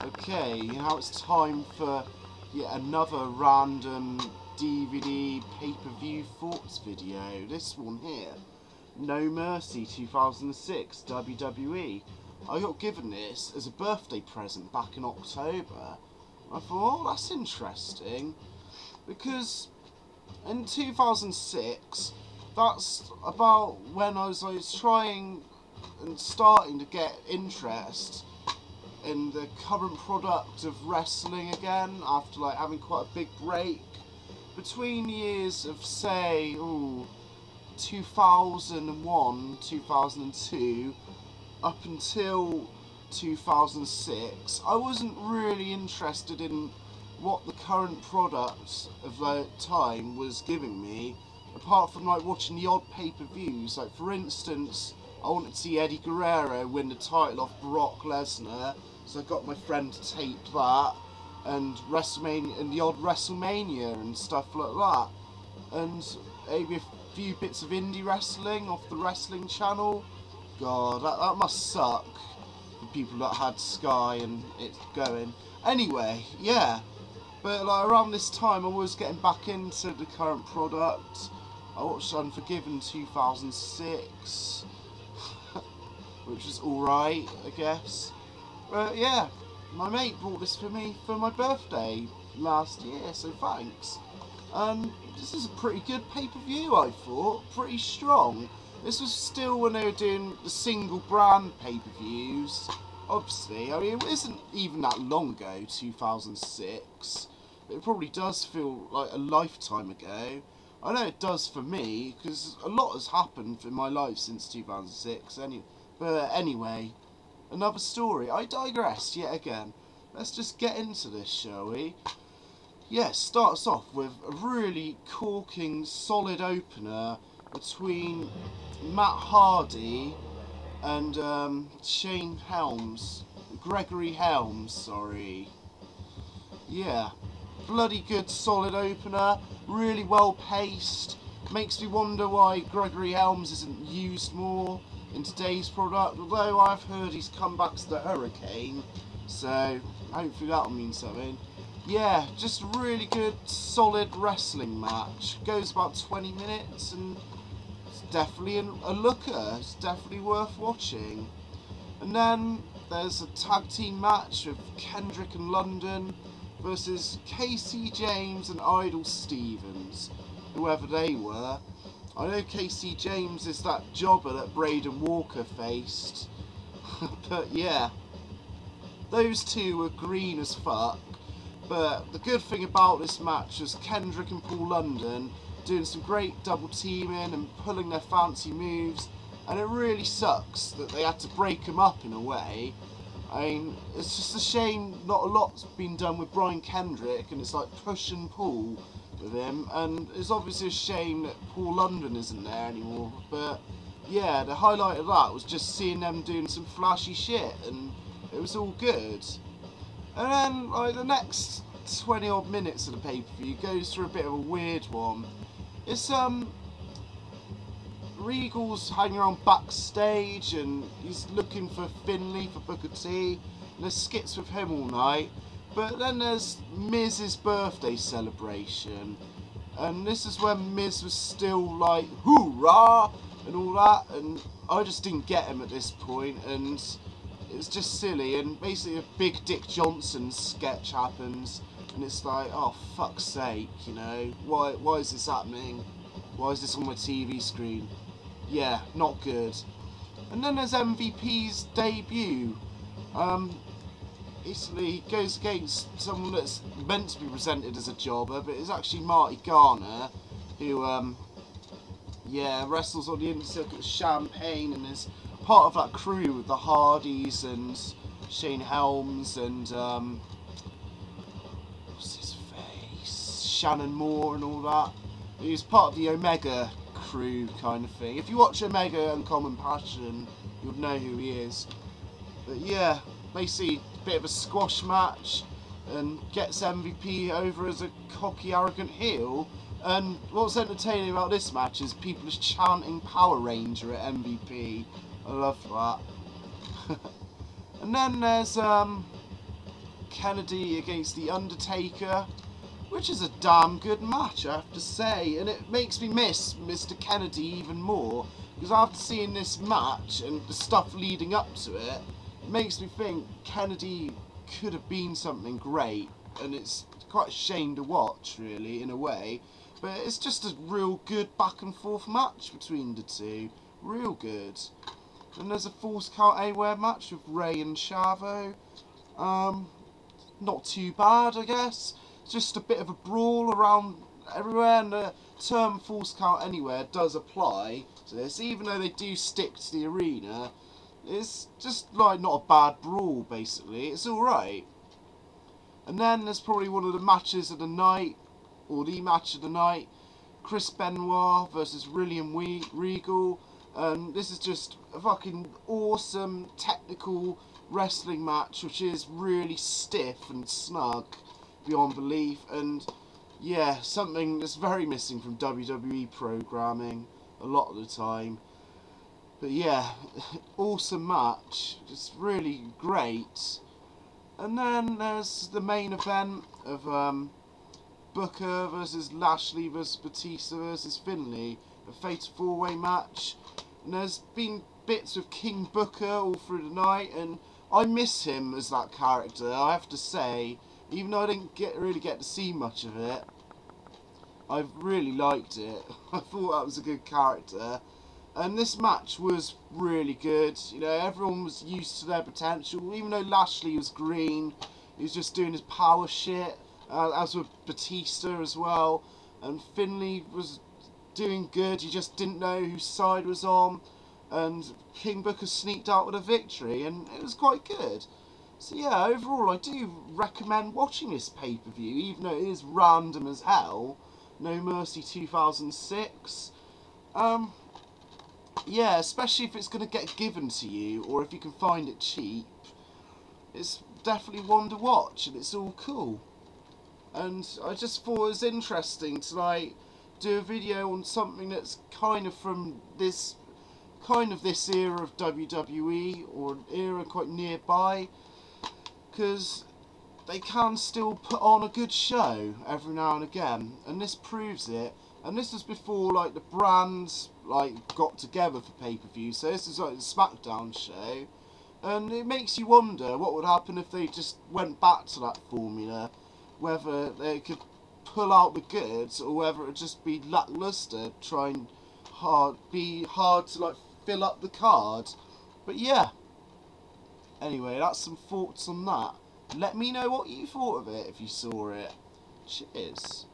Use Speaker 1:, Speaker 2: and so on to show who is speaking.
Speaker 1: Okay, now it's time for yet another random DVD pay-per-view thoughts video. This one here, No Mercy 2006 WWE. I got given this as a birthday present back in October. I thought, oh, that's interesting, because in 2006, that's about when I was trying and starting to get interest in the current product of wrestling again, after like having quite a big break between years of, say, 2001, 2002 up until 2006. I wasn't really interested in what the current product of the time was giving me, apart from like watching the odd pay-per-views. Like, for instance, I wanted to see Eddie Guerrero win the title off Brock Lesnar, so I got my friend to tape that, and WrestleMania and the odd WrestleMania and stuff like that, and maybe a few bits of indie wrestling off the Wrestling Channel. God, that must suck for people that had Sky and it's going. Anyway, yeah. But like around this time, I was getting back into the current product. I watched Unforgiven 2006, which was alright, I guess. But yeah, my mate bought this for me for my birthday last year, so thanks. This is a pretty good pay-per-view, I thought. Pretty strong. This was still when they were doing the single brand pay-per-views. Obviously, I mean, it isn't even that long ago, 2006. But it probably does feel like a lifetime ago. I know it does for me, because a lot has happened in my life since 2006. But anyway, another story. I digress yet again. Let's just get into this, shall we? Yes, starts off with a really corking, solid opener between Matt Hardy and Gregory Helms, sorry. Yeah, bloody good, solid opener, really well paced. Makes me wonder why Gregory Helms isn't used more in today's product, although I've heard he's come back to the Hurricane, so hopefully that'll mean something. Yeah, just a really good, solid wrestling match. Goes about 20 minutes and it's definitely a looker. It's definitely worth watching. And then there's a tag team match of Kendrick and London versus Casey James and Idol Stevens, whoever they were. I know Casey James is that jobber that Braden Walker faced. But yeah, those two were green as fuck. But the good thing about this match was Kendrick and Paul London doing some great double teaming and pulling their fancy moves, and it really sucks that they had to break them up in a way. I mean, it's just a shame not a lot's been done with Brian Kendrick, and it's like push and pull with him, and it's obviously a shame that Paul London isn't there anymore. But yeah, the highlight of that was just seeing them doing some flashy shit, and it was all good. And then, like, the next 20 odd minutes of the pay-per-view goes through a bit of a weird one. It's, Regal's hanging around backstage and he's looking for Finlay, for Booker T, and there's skits with him all night. But then there's Miz's birthday celebration, and this is when Miz was still like, hoorah, and all that, and I just didn't get him at this point, and it's just silly. And basically a Big Dick Johnson sketch happens, and it's like, oh fuck's sake, you know, why is this happening? Why is this on my TV screen? Yeah, not good. And then there's MVP's debut. Basically he goes against someone that's meant to be presented as a jobber, but it's actually Marty Garner, who yeah, wrestles on the indie circuit with Champagne and is part of that crew with the Hardys and Shane Helms and what's his face, Shannon Moore and all that. He's part of the Omega crew kind of thing. If you watch Omega Uncommon Passion, you'll know who he is. But yeah, basically a bit of a squash match, and gets MVP over as a cocky, arrogant heel. And what's entertaining about this match is people just chanting Power Ranger at MVP. I love that. And then there's Kennedy against The Undertaker, which is a damn good match, I have to say, and it makes me miss Mr. Kennedy even more, because after seeing this match and the stuff leading up to it, it makes me think Kennedy could have been something great, and it's quite a shame to watch, really, in a way. But it's just a real good back and forth match between the two. Real good. And there's a Falls Count Anywhere match with Ray and Chavo. Not too bad, I guess. Just a bit of a brawl around everywhere, and the term Falls Count Anywhere does apply to this, even though they do stick to the arena. It's just like not a bad brawl, basically. It's alright. And then there's probably one of the matches of the night, or the match of the night, Chris Benoit versus William Regal. And this is just a fucking awesome technical wrestling match, which is really stiff and snug beyond belief, and yeah, something that's very missing from WWE programming a lot of the time. But yeah, awesome match, just really great. And then there's the main event of Booker versus Lashley versus Batista versus Finlay, a fatal four-way match. And there's been bits of King Booker all through the night, and I miss him as that character, I have to say. Even though I didn't really get to see much of it, I really liked it. I thought that was a good character. And this match was really good. You know, everyone was used to their potential. Even though Lashley was green, he was just doing his power shit, as with Batista as well. And Finlay was doing good, he just didn't know whose side was on. And King Booker sneaked out with a victory, and it was quite good. So yeah, overall I do recommend watching this pay-per-view, even though it is random as hell. No Mercy 2006. Yeah, especially if it's going to get given to you, or if you can find it cheap. It's definitely one to watch, and it's all cool. And I just thought it was interesting to like do a video on something that's kind of from this era of WWE, or an era quite nearby, because they can still put on a good show every now and again, and this proves it. And this was before like the brands like got together for pay-per-view, so this is like the SmackDown show, and it makes you wonder what would happen if they just went back to that formula, whether they could pull out the goods, or whether it would just be lackluster, be hard to like fill up the card. But yeah, anyway, that's some thoughts on that. Let me know what you thought of it if you saw it. Cheers.